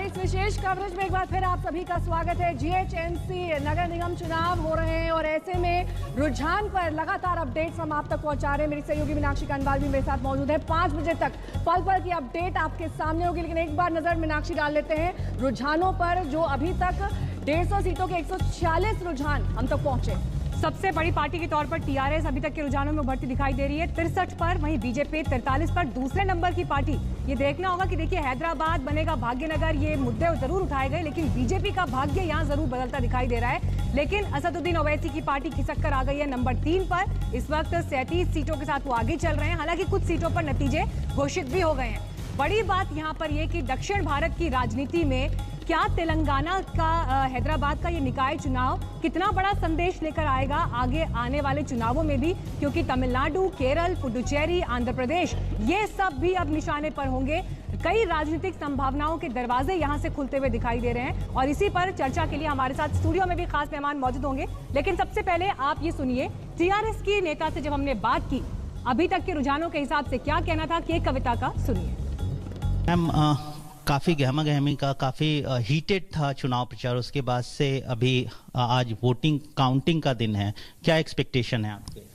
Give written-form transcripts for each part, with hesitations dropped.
इस विशेष कवरेज में एक बार फिर आप सभी का स्वागत है। जीएचएमसी नगर निगम चुनाव हो रहे हैं और ऐसे में रुझान पर लगातार अपडेट्स हम आप तक पहुंचा रहे हैं। मेरी सहयोगी मीनाक्षी कांडवाल भी मेरे साथ मौजूद है। 5 बजे तक पल पल की अपडेट आपके सामने होगी, लेकिन एक बार नजर मीनाक्षी डाल लेते हैं रुझानों पर, जो अभी तक 150 सीटों के 146 रुझान हम तक पहुंचे। सबसे बड़ी पार्टी के तौर पर टीआरएस अभी तक के रुझानों में उभरती दिखाई दे रही है, 63 पर। वहीं बीजेपी 43 पर दूसरे नंबर की पार्टी। ये देखना होगा कि देखिए हैदराबाद बनेगा भाग्यनगर, ये मुद्दे जरूर उठाए गए, लेकिन बीजेपी का भाग्य यहाँ जरूर बदलता दिखाई दे रहा है। लेकिन असदुद्दीन ओवैसी की पार्टी खिसक कर आ गई है नंबर 3 पर। इस वक्त 37 सीटों के साथ वो आगे चल रहे हैं। हालांकि कुछ सीटों पर नतीजे घोषित भी हो गए हैं। बड़ी बात यहाँ पर यह कि दक्षिण भारत की राजनीति में क्या तेलंगाना का हैदराबाद का ये निकाय चुनाव कितना बड़ा संदेश लेकर आएगा आगे आने वाले चुनावों में भी, क्योंकि तमिलनाडु, केरल, पुडुचेरी, आंध्र प्रदेश, ये सब भी अब निशाने पर होंगे। कई राजनीतिक संभावनाओं के दरवाजे यहां से खुलते हुए दिखाई दे रहे हैं और इसी पर चर्चा के लिए हमारे साथ स्टूडियो में भी खास मेहमान मौजूद होंगे। लेकिन सबसे पहले आप ये सुनिए, टीआरएस की नेता से जब हमने बात की, अभी तक के रुझानों के हिसाब से क्या कहना था, कि कविता का सुनिए। काफ़ी गहमा गहमी का, काफ़ी हीटेड था चुनाव प्रचार। उसके बाद से अभी आज वोटिंग काउंटिंग का दिन है, क्या एक्सपेक्टेशन है आपके?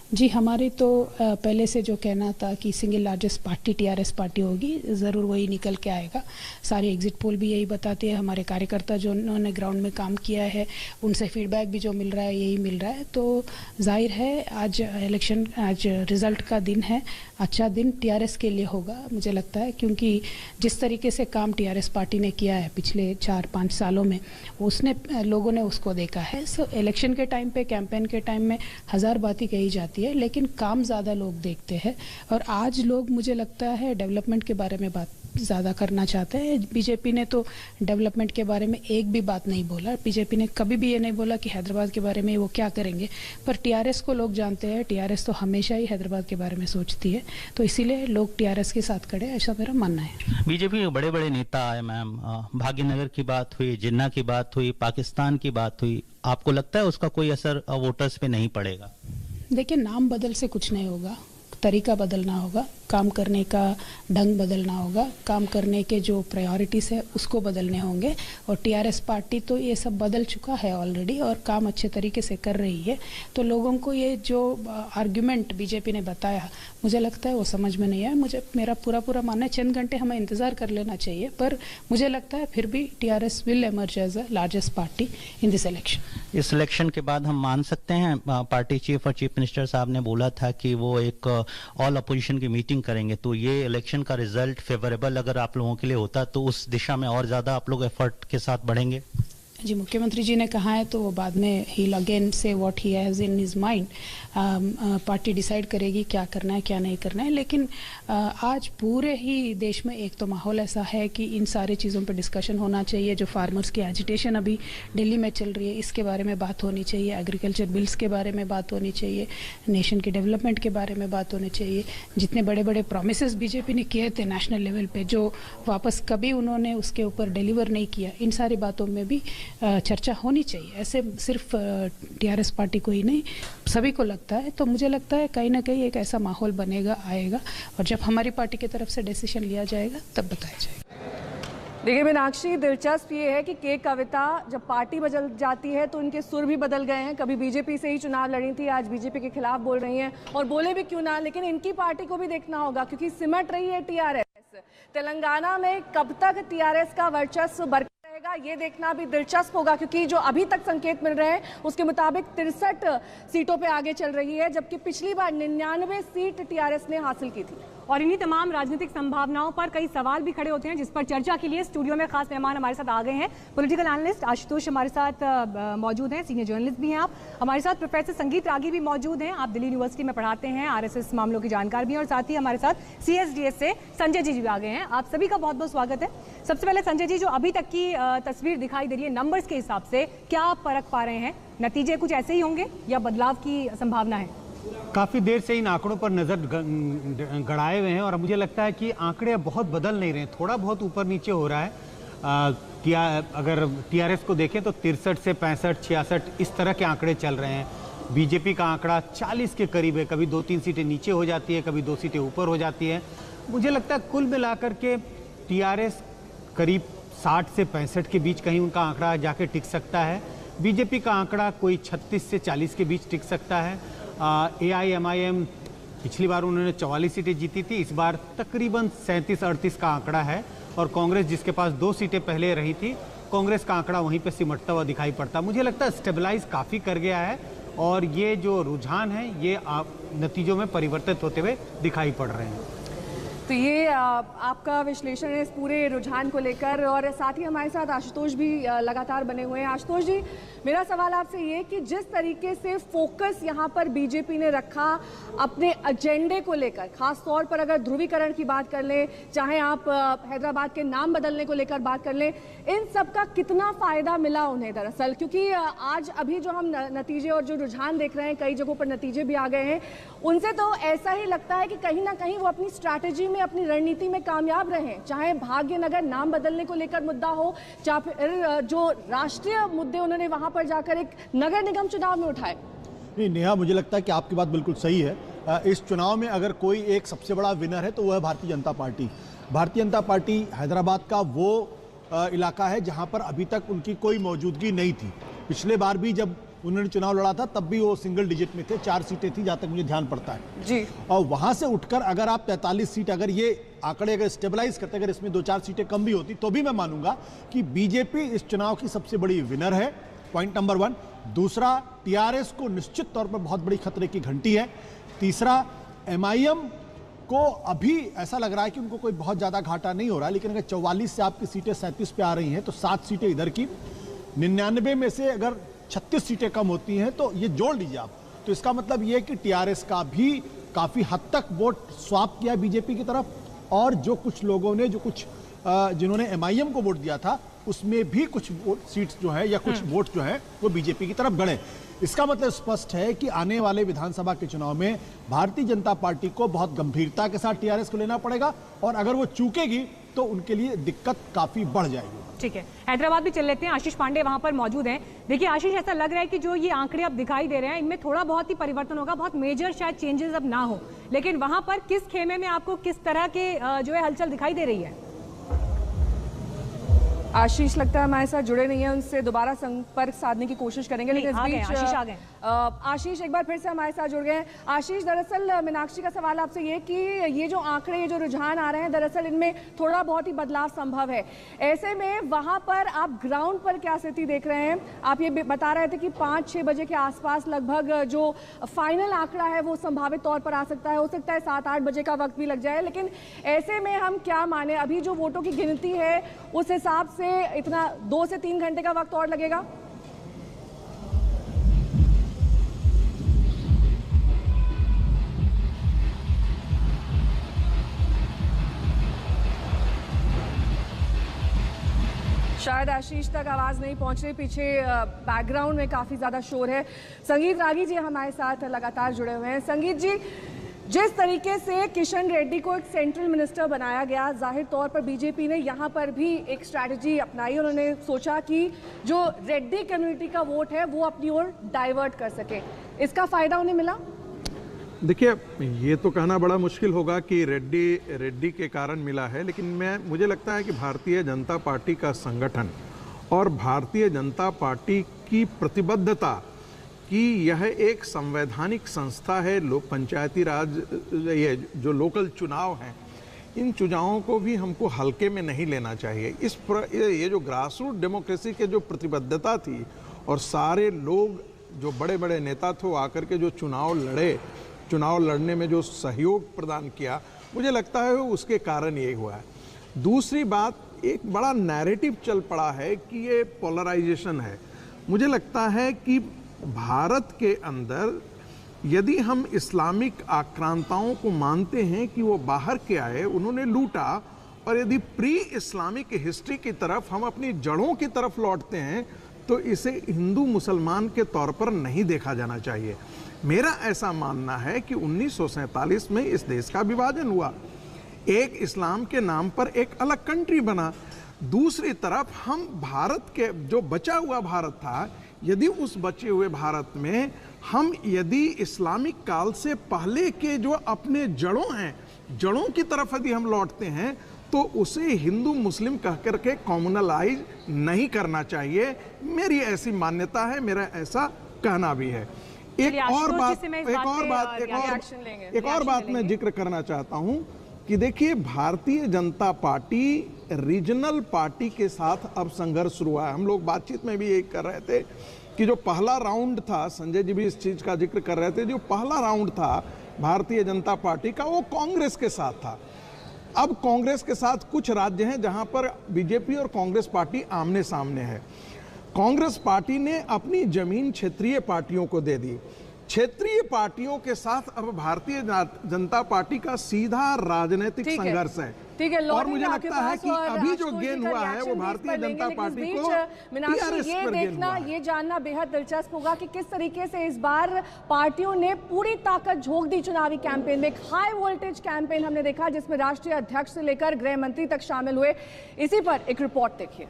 जी, हमारी तो पहले से जो कहना था कि single largest party TRS party होगी, ज़रूर वही निकल के आएगा। सारी एग्जिट पोल भी यही बताती है। हमारे कार्यकर्ता जो उन्होंने ग्राउंड में काम किया है, उनसे फीडबैक भी जो मिल रहा है यही मिल रहा है। तो जाहिर है आज इलेक्शन, आज रिजल्ट का दिन है, अच्छा दिन टीआरएस के लिए होगा मुझे लगता है, क्योंकि जिस तरीके से काम टीआरएस पार्टी ने किया है पिछले 4-5 सालों में, उसने लोगों ने उसको देखा है। सो इलेक्शन के टाइम पे, कैंपेन के टाइम में हज़ार बातें कही जाती है, लेकिन काम ज़्यादा लोग देखते हैं। और आज लोग मुझे लगता है डेवलपमेंट के बारे में बात ज़्यादा करना चाहते हैं। बीजेपी ने तो डेवलपमेंट के बारे में एक भी बात नहीं बोला। बीजेपी ने कभी भी ये नहीं बोला कि हैदराबाद के बारे में वो क्या करेंगे, पर टीआरएस को लोग जानते हैं। टीआरएस तो हमेशा ही हैदराबाद के बारे में सोचती है, तो इसीलिए लोग टीआरएस के साथ खड़े, ऐसा मेरा मानना है। बीजेपी के बड़े बड़े नेता आए मैम, भाग्यनगर की बात हुई, जिन्ना की बात हुई, पाकिस्तान की बात हुई, आपको लगता है उसका कोई असर वोटर्स पे नहीं पड़ेगा? देखिए, नाम बदल से कुछ नहीं होगा, तरीका बदलना होगा, काम करने का ढंग बदलना होगा, काम करने के जो प्रायोरिटीज़ है उसको बदलने होंगे। और टीआरएस पार्टी तो ये सब बदल चुका है ऑलरेडी और काम अच्छे तरीके से कर रही है। तो लोगों को ये जो आर्ग्यूमेंट बीजेपी ने बताया, मुझे लगता है वो समझ में नहीं आया। मेरा पूरा मानना है चंद घंटे हमें इंतज़ार कर लेना चाहिए, पर मुझे लगता है फिर भी TRS will emerge as a largest party in this election. इस इलेक्शन के बाद हम मान सकते हैं, पार्टी चीफ और चीफ मिनिस्टर साहब ने बोला था कि वो एक ऑल अपोजिशन की मीटिंग करेंगे, तो ये इलेक्शन का रिजल्ट फेवरेबल अगर आप लोगों के लिए होता तो उस दिशा में और ज्यादा आप लोग एफर्ट के साथ बढ़ेंगे? जी, मुख्यमंत्री जी ने कहा है तो वो बाद में ही अगेन से what he has in his mind. Party decide करेगी क्या करना है क्या नहीं करना है। लेकिन आज पूरे ही देश में एक तो माहौल ऐसा है कि इन सारी चीज़ों पर डिस्कशन होना चाहिए। जो फार्मर्स की एजिटेशन अभी दिल्ली में चल रही है, इसके बारे में बात होनी चाहिए। एग्रीकल्चर बिल्स के बारे में बात होनी चाहिए। नेशन की डेवलपमेंट के बारे में बात होनी चाहिए। जितने बड़े बड़े प्रोमिसेस बीजेपी ने किए थे नेशनल लेवल पे, जो वापस कभी उन्होंने उसके ऊपर डिलीवर नहीं किया, इन सारी बातों में भी चर्चा होनी चाहिए। ऐसे सिर्फ टीआरएस पार्टी को ही नहीं, सभी को लगता है। तो मुझे लगता है कहीं ना कहीं एक ऐसा माहौल बनेगा, आएगा, और जब हमारी पार्टी की तरफ से डिसीजन लिया जाएगा तब बताया जाएगा। देखिए मीनाक्षी, दिलचस्प ये है कि कविता जब पार्टी बदल जाती है तो इनके सुर भी बदल गए हैं। कभी बीजेपी से ही चुनाव लड़ी थी, आज बीजेपी के खिलाफ बोल रही हैं, और बोले भी क्यों ना, लेकिन इनकी पार्टी को भी देखना होगा, क्योंकि सिमट रही है टीआरएस। तेलंगाना में कब तक टीआरएस का वर्चस्व बरकरार रहेगा, ये देखना भी दिलचस्प होगा, क्योंकि जो अभी तक संकेत मिल रहे हैं उसके मुताबिक 63 सीटों पे आगे चल रही है, जबकि पिछली बार 99 सीट टीआरएस ने हासिल की थी। और इन्हीं तमाम राजनीतिक संभावनाओं पर कई सवाल भी खड़े होते हैं, जिस पर चर्चा के लिए स्टूडियो में खास मेहमान हमारे साथ आ गए हैं। पॉलिटिकल एनालिस्ट आशुतोष हमारे साथ मौजूद हैं, सीनियर जर्नलिस्ट भी हैं आप हमारे साथ। प्रोफेसर संगीत रागी भी मौजूद हैं, आप दिल्ली यूनिवर्सिटी में पढ़ाते हैं, आरएसएस मामलों की जानकार भी हैं, और साथ ही हमारे साथ सीएसडीएस से संजय जी भी आ गए हैं। आप सभी का बहुत बहुत स्वागत है। सबसे पहले संजय जी, जो अभी तक की तस्वीर दिखाई दे रही है नंबर्स के हिसाब से, क्या आप परख पा रहे हैं? नतीजे कुछ ऐसे ही होंगे या बदलाव की संभावना है? काफ़ी देर से इन आंकड़ों पर नज़र गड़ाए हुए हैं और मुझे लगता है कि आंकड़े अब बहुत बदल नहीं रहे हैं, थोड़ा बहुत ऊपर नीचे हो रहा है। अगर टीआरएस को देखें तो 63 से 65, 66 इस तरह के आंकड़े चल रहे हैं। बीजेपी का आंकड़ा 40 के करीब है, कभी 2-3 सीटें नीचे हो जाती है, कभी 2 सीटें ऊपर हो जाती है। मुझे लगता है कुल मिलाकर के टीआरएस करीब 60 से 65 के बीच कहीं उनका आंकड़ा जाके टिक सकता है। बीजेपी का आंकड़ा कोई 36 से 40 के बीच टिक सकता है। AIMIM पिछली बार उन्होंने 44 सीटें जीती थी, इस बार तकरीबन 37-38 का आंकड़ा है। और कांग्रेस जिसके पास 2 सीटें पहले रही थी, कांग्रेस का आंकड़ा वहीं पे सिमटता हुआ दिखाई पड़ता। मुझे लगता है स्टेबलाइज काफ़ी कर गया है और ये जो रुझान है ये नतीजों में परिवर्तित होते हुए दिखाई पड़ रहे हैं। तो ये आपका विश्लेषण है इस पूरे रुझान को लेकर, और साथ ही हमारे साथ आशुतोष भी लगातार बने हुए हैं। आशुतोष जी, मेरा सवाल आपसे ये कि जिस तरीके से फोकस यहाँ पर बीजेपी ने रखा अपने एजेंडे को लेकर, खास तौर पर अगर ध्रुवीकरण की बात कर लें, चाहे आप हैदराबाद के नाम बदलने को लेकर बात कर लें, इन सब का कितना फायदा मिला उन्हें दरअसल? क्योंकि आज अभी जो हम नतीजे और जो रुझान देख रहे हैं, कई जगहों पर नतीजे भी आ गए हैं, उनसे तो ऐसा ही लगता है कि कहीं ना कहीं वो अपनी स्ट्रैटेजी में, अपनी रणनीति में कामयाब रहे। चाहे भाग्यनगर नाम बदलने को लेकर मुद्दा हो, चाहे फिर जो राष्ट्रीय मुद्दे उन्होंने वहां पर जाकर एक नगर निगम चुनाव में उठाए। नहीं नेहा, मुझे लगता है कि आपकी बात बिल्कुल सही है। इस चुनाव में अगर कोई एक सबसे बड़ा विनर है तो वह है भारतीय जनता पार्टी। भारतीय जनता पार्टी हैदराबाद का वो इलाका है जहां पर अभी तक उनकी कोई मौजूदगी नहीं थी। पिछले बार भी जब उन्होंने चुनाव लड़ा था तब भी वो सिंगल डिजिट में थे, 4 सीटें थी जहां तक मुझे ध्यान पड़ता है जी। और वहां से उठकर अगर आप 43 सीट, अगर ये आंकड़े अगर स्टेबलाइज करते, अगर इसमें 2-4 सीटें कम भी होती तो भी मैं मानूंगा कि बीजेपी इस चुनाव की सबसे बड़ी विनर है। Point number 1। दूसरा, टीआरएस को निश्चित तौर पर बहुत बड़ी खतरे की घंटी है। तीसरा, MIM को अभी ऐसा लग रहा है कि उनको कोई बहुत ज्यादा घाटा नहीं हो रहा है, लेकिन अगर 44 से आपकी सीटें 37 पे आ रही हैं तो 7 सीटें इधर की, 99 में से अगर 36 सीटें कम होती हैं तो ये जोड़ लीजिए आप, तो इसका मतलब ये है कि टीआरएस का भी काफी हद तक वोट स्वाप किया बीजेपी की तरफ, और जो कुछ लोगों ने, जो कुछ जिन्होंने MIM को वोट दिया था उसमें भी कुछ सीट्स जो है या कुछ वोट जो है वो बीजेपी की तरफ गड़े। इसका मतलब स्पष्ट है कि आने वाले विधानसभा के चुनाव में भारतीय जनता पार्टी को बहुत गंभीरता के साथ टीआरएस को लेना पड़ेगा, और अगर वो चूकेगी तो उनके लिए दिक्कत काफी बढ़ जाएगी। ठीक है, हैदराबाद भी चल लेते हैं। आशीष पांडे वहां पर मौजूद हैं। देखिए आशीष, ऐसा लग रहा है कि जो ये आंकड़े अब दिखाई दे रहे हैं इनमें थोड़ा बहुत ही परिवर्तन होगा, बहुत मेजर शायद चेंजेस अब ना हो, लेकिन वहां पर किस खेमे में आपको किस तरह के जो है हलचल दिखाई दे रही है? आशीष लगता है हमारे साथ जुड़े नहीं है, उनसे दोबारा संपर्क साधने की कोशिश करेंगे, लेकिन इस बीच आशीष आ गए। आशीष एक बार फिर से हमारे साथ जुड़ गए हैं। आशीष, दरअसल मीनाक्षी का सवाल आपसे ये कि ये जो आंकड़े, ये जो रुझान आ रहे हैं, दरअसल इनमें थोड़ा बहुत ही बदलाव संभव है। ऐसे में वहां पर आप ग्राउंड पर क्या स्थिति देख रहे हैं? आप ये बता रहे थे कि 5-6 बजे के आसपास लगभग जो फाइनल आंकड़ा है वो संभावित तौर पर आ सकता है, हो सकता है 7-8 बजे का वक्त भी लग जाए, लेकिन ऐसे में हम क्या माने, अभी जो वोटों की गिनती है उस हिसाब से इतना 2 से 3 घंटे का वक्त और लगेगा? शायद आशीष तक आवाज नहीं पहुंच रही, पीछे बैकग्राउंड में काफी ज्यादा शोर है। संगीत रागी जी हमारे साथ लगातार जुड़े हुए हैं। संगीत जी, जिस तरीके से किशन रेड्डी को एक सेंट्रल मिनिस्टर बनाया गया, जाहिर तौर पर बीजेपी ने यहाँ पर भी एक स्ट्रैटेजी अपनाई। उन्होंने सोचा कि जो रेड्डी कम्युनिटी का वोट है वो अपनी ओर डाइवर्ट कर सके। इसका फायदा उन्हें मिला? देखिए, ये तो कहना बड़ा मुश्किल होगा कि रेड्डी के कारण मिला है, लेकिन मुझे लगता है कि भारतीय जनता पार्टी का संगठन और भारतीय जनता पार्टी की प्रतिबद्धता कि यह एक संवैधानिक संस्था है, लोक पंचायती राज, ये जो लोकल चुनाव हैं, इन चुनावों को भी हमको हल्के में नहीं लेना चाहिए। ये जो ग्रास रूट डेमोक्रेसी के जो प्रतिबद्धता थी और सारे लोग, जो बड़े बड़े नेता थे, आकर के जो चुनाव लड़ने में जो सहयोग प्रदान किया, मुझे लगता है उसके कारण यही हुआ है। दूसरी बात, एक बड़ा नैरेटिव चल पड़ा है कि ये पोलराइजेशन है। मुझे लगता है कि भारत के अंदर यदि हम इस्लामिक आक्रांताओं को मानते हैं कि वो बाहर के आए, उन्होंने लूटा, और यदि प्री इस्लामिक हिस्ट्री की तरफ हम अपनी जड़ों की तरफ लौटते हैं तो इसे हिंदू मुसलमान के तौर पर नहीं देखा जाना चाहिए। मेरा ऐसा मानना है कि 1947 में इस देश का विभाजन हुआ, एक इस्लाम के नाम पर एक अलग कंट्री बना, दूसरी तरफ हम भारत के जो बचा हुआ भारत था, यदि उस बचे हुए भारत में हम यदि इस्लामिक काल से पहले के जो अपने जड़ों हैं, जड़ों की तरफ यदि हम लौटते हैं तो उसे हिंदू मुस्लिम कह करके कॉम्युनलाइज नहीं करना चाहिए। मेरी ऐसी मान्यता है, मेरा ऐसा कहना भी है। एक और बात मैं जिक्र करना चाहता हूं कि देखिए, Bharatiya Janata party regional party के साथ अब संघर्ष शुरू हुआ है। हम लोग बातचीत में भी यही कर रहे थे कि जो पहला राउंड था, संजय जी भी इस चीज का जिक्र कर रहे थे, जो पहला राउंड था भारतीय जनता पार्टी का, वो कांग्रेस के साथ था। अब कांग्रेस के साथ कुछ राज्य हैं जहां पर बीजेपी और कांग्रेस पार्टी आमने सामने है। कांग्रेस पार्टी ने अपनी जमीन क्षेत्रीय पार्टियों को दे दी। क्षेत्रीय पार्टियों के साथ अब भारतीय जनता पार्टी का सीधा राजनीतिक संघर्ष है। ठीक है, और मुझे लगता है कि अभी जो गेन हुआ है वो भारतीय जनता पार्टी को टीआरएस पर गेन हुआ है। ये जानना बेहद दिलचस्प होगा कि किस तरीके से इस बार पार्टियों ने पूरी ताकत झोंक दी चुनावी कैंपेन में। एक हाई वोल्टेज कैंपेन हमने देखा जिसमें राष्ट्रीय अध्यक्ष से लेकर गृह मंत्री तक शामिल हुए। इसी पर एक रिपोर्ट देखिए।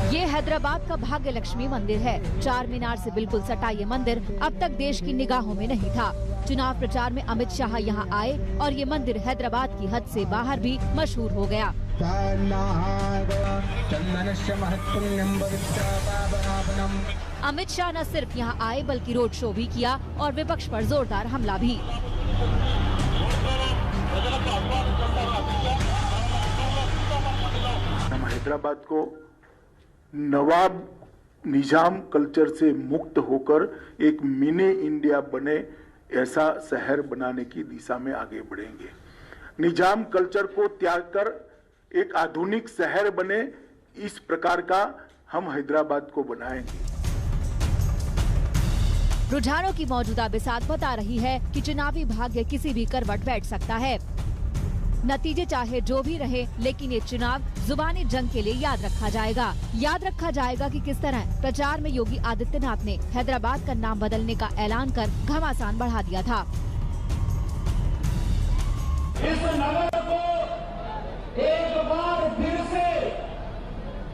ये हैदराबाद का भाग्य लक्ष्मी मंदिर है। चार मीनार से बिल्कुल सटा ये मंदिर अब तक देश की निगाहों में नहीं था। चुनाव प्रचार में अमित शाह यहाँ आए और ये मंदिर हैदराबाद की हद से बाहर भी मशहूर हो गया। अमित शाह न सिर्फ यहाँ आए बल्कि रोड शो भी किया और विपक्ष पर जोरदार हमला भी। हम हैदराबाद को नवाब निजाम कल्चर से मुक्त होकर एक मिनी इंडिया बने ऐसा शहर बनाने की दिशा में आगे बढ़ेंगे। निजाम कल्चर को त्याग कर एक आधुनिक शहर बने, इस प्रकार का हम हैदराबाद को बनाएंगे। रुझानों की मौजूदा बिसात बता रही है कि चुनावी भाग्य किसी भी करवट बैठ सकता है। नतीजे चाहे जो भी रहे, लेकिन ये चुनाव जुबानी जंग के लिए याद रखा जाएगा। याद रखा जाएगा कि किस तरह प्रचार में योगी आदित्यनाथ ने हैदराबाद का नाम बदलने का ऐलान कर घमासान बढ़ा दिया था। इस नगर को एक बार फिर से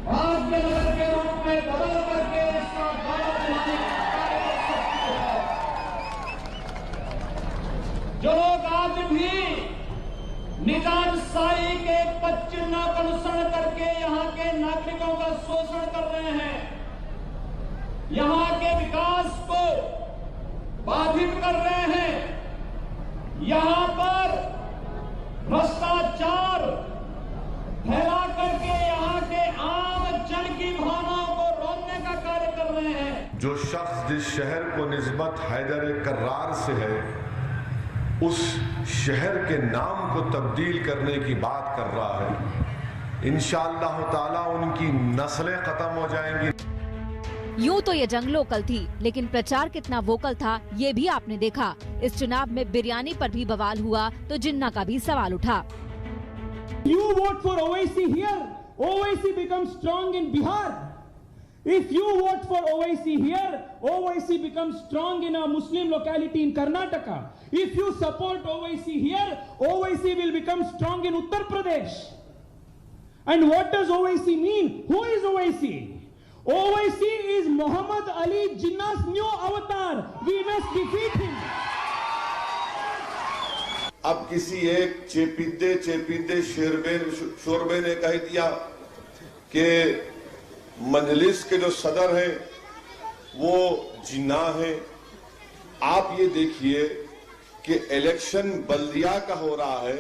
भाग्य नगर के रूप में बदल करके इसका जो लोग आज भी निजामशाही के पच्चीना का अनुसरण करके यहाँ के नागरिकों का शोषण कर रहे हैं, यहाँ के विकास को बाधित कर रहे हैं, यहाँ पर भ्रष्टाचार फैला करके यहाँ के आम जन की भावनाओं को रोकने का कार्य कर रहे हैं। जो शख्स जिस शहर को निस्बत हैदर-ए-कर्रार से है, उस शहर के नाम को तब्दील करने की बात कर रहा है। इंशाअल्लाह ताला उनकी नस्लें खत्म हो जाएंगी। यूं तो ये जंग लोकल थी, लेकिन प्रचार कितना वोकल था ये भी आपने देखा। इस चुनाव में बिरयानी पर भी बवाल हुआ तो जिन्ना का भी सवाल उठा। You vote for OIC here, OIC becomes strong in Bihar. If you vote for OIC here, OIC becomes strong in a Muslim locality in Karnataka. If you support OIC here, OIC will become strong in Uttar Pradesh. And what does OIC mean? Who is OIC? OIC is Muhammad Ali Jinnah's new avatar. We must defeat him. अब किसी एक चेपीदे शोरबे ने कह दिया कि मजलिस के जो सदर हैं वो जिन्ना है। आप ये देखिए कि इलेक्शन बल्दिया का हो रहा है,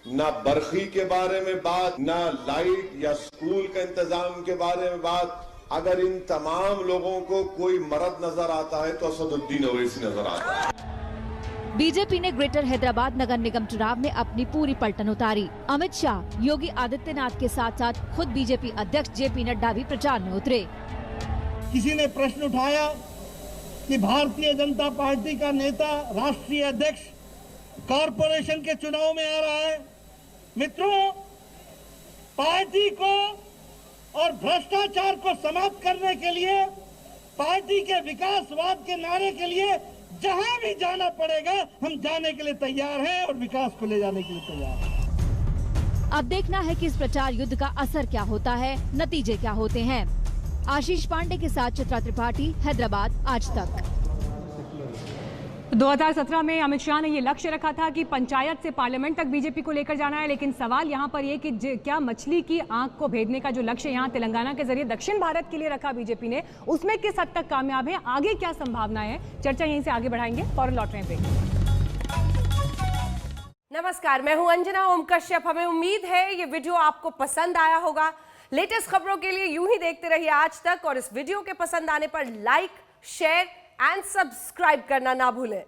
ना बरखी के बारे में बात, ना लाइट या स्कूल का इंतजाम के बारे में बात। अगर इन तमाम लोगों को कोई मर्द नजर आता है तो असदुद्दीन ओवैसी नजर आता है। बीजेपी ने ग्रेटर हैदराबाद नगर निगम चुनाव में अपनी पूरी पलटन उतारी। अमित शाह, योगी आदित्यनाथ के साथ साथ खुद बीजेपी अध्यक्ष जेपी नड्डा भी प्रचार में उतरे। किसी ने प्रश्न उठाया कि भारतीय जनता पार्टी का नेता, राष्ट्रीय अध्यक्ष कॉरपोरेशन के चुनाव में आ रहा है। मित्रों, पार्टी को और भ्रष्टाचार को समाप्त करने के लिए पार्टी के विकासवाद के नारे के लिए जहां भी जाना पड़ेगा हम जाने के लिए तैयार हैं और विकास को ले जाने के लिए तैयार हैं। अब देखना है कि इस प्रचार युद्ध का असर क्या होता है, नतीजे क्या होते हैं। आशीष पांडे के साथ चित्रा त्रिपाठी, हैदराबाद, आज तक। 2017 में अमित शाह ने ये लक्ष्य रखा था कि पंचायत से पार्लियामेंट तक बीजेपी को लेकर जाना है, लेकिन सवाल यहाँ पर ये कि क्या मछली की आंख को भेदने का जो लक्ष्य यहाँ तेलंगाना के जरिए दक्षिण भारत के लिए रखा बीजेपी ने, उसमें किस हद तक कामयाब है, आगे क्या संभावनाएं है, चर्चा यहीं से आगे बढ़ाएंगे। फौरन लौट रहे हैं। नमस्कार, मैं हूं अंजना ओम कश्यप। हमें उम्मीद है ये वीडियो आपको पसंद आया होगा। लेटेस्ट खबरों के लिए यूं ही देखते रहिए आज तक, और इस वीडियो के पसंद आने पर लाइक, शेयर एंड सब्सक्राइब करना ना भूलें।